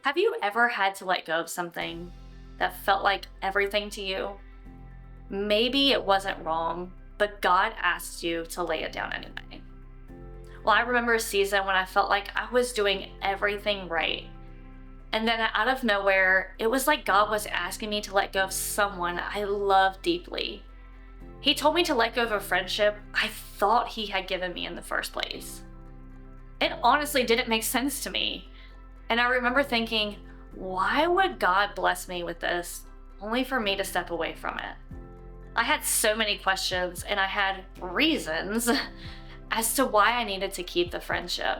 Have you ever had to let go of something that felt like everything to you? Maybe it wasn't wrong, but God asked you to lay it down anyway. Well, I remember a season when I felt like I was doing everything right. And then out of nowhere, it was like God was asking me to let go of someone I love deeply. He told me to let go of a friendship I thought He had given me in the first place. It honestly didn't make sense to me. And I remember thinking, why would God bless me with this only for me to step away from it? I had so many questions and I had reasons as to why I needed to keep the friendship.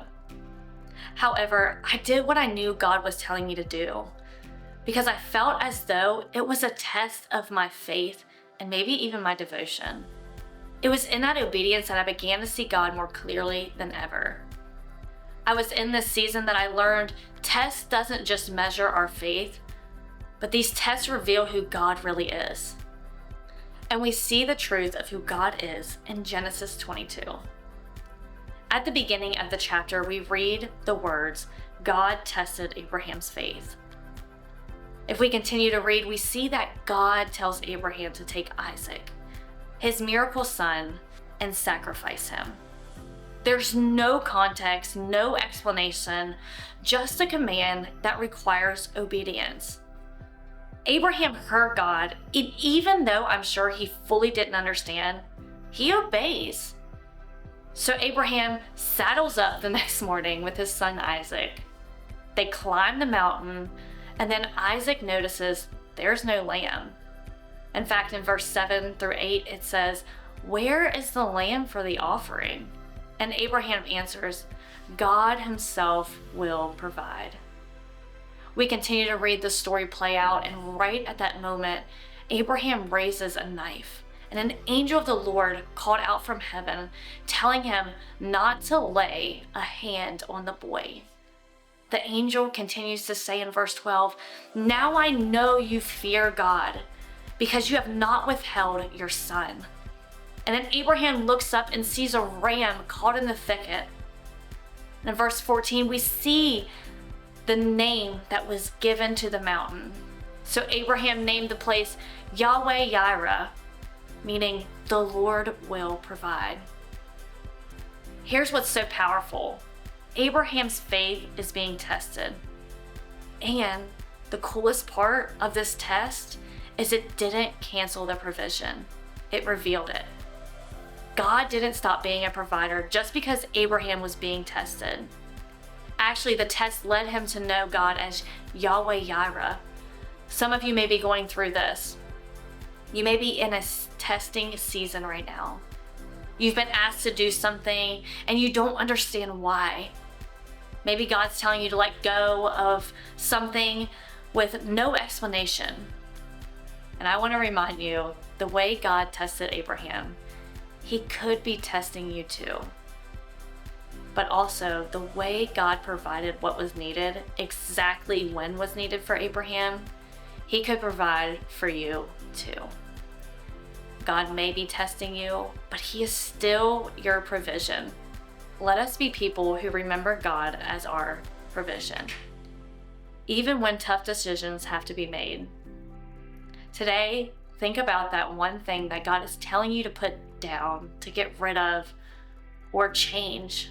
However, I did what I knew God was telling me to do because I felt as though it was a test of my faith and maybe even my devotion. It was in that obedience that I began to see God more clearly than ever. I was in this season that I learned tests doesn't just measure our faith, but these tests reveal who God really is. And we see the truth of who God is in Genesis 22. At the beginning of the chapter, we read the words, God tested Abraham's faith. If we continue to read, we see that God tells Abraham to take Isaac, his miracle son, and sacrifice him. There's no context, no explanation, just a command that requires obedience. Abraham heard God, and even though I'm sure he fully didn't understand, he obeys. So Abraham saddles up the next morning with his son Isaac. They climb the mountain, and then Isaac notices there's no lamb. In fact, in verse 7 through 8, it says, "Where is the lamb for the offering?" And Abraham answers, God Himself will provide. We continue to read the story play out, and right at that moment, Abraham raises a knife, and an angel of the Lord called out from heaven, telling him not to lay a hand on the boy. The angel continues to say in verse 12, "Now I know you fear God, because you have not withheld your son." And then Abraham looks up and sees a ram caught in the thicket. And in verse 14, we see the name that was given to the mountain. So Abraham named the place Yahweh-Yireh, meaning the Lord will provide. Here's what's so powerful. Abraham's faith is being tested. And the coolest part of this test is it didn't cancel the provision. It revealed it. God didn't stop being a provider just because Abraham was being tested. Actually, the test led him to know God as Yahweh-Yireh. Some of you may be going through this. You may be in a testing season right now. You've been asked to do something and you don't understand why. Maybe God's telling you to let go of something with no explanation. And I want to remind you, the way God tested Abraham, He could be testing you too. But also, the way God provided what was needed, exactly when was needed for Abraham, He could provide for you too. God may be testing you, but He is still your provision. Let us be people who remember God as our provision, even when tough decisions have to be made. Today, think about that one thing that God is telling you to put down, to get rid of, or change,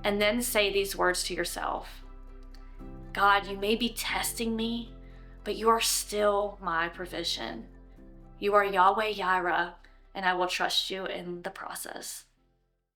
and then say these words to yourself. God, you may be testing me, but you are still my provision. You are Yahweh-Yireh, and I will trust you in the process.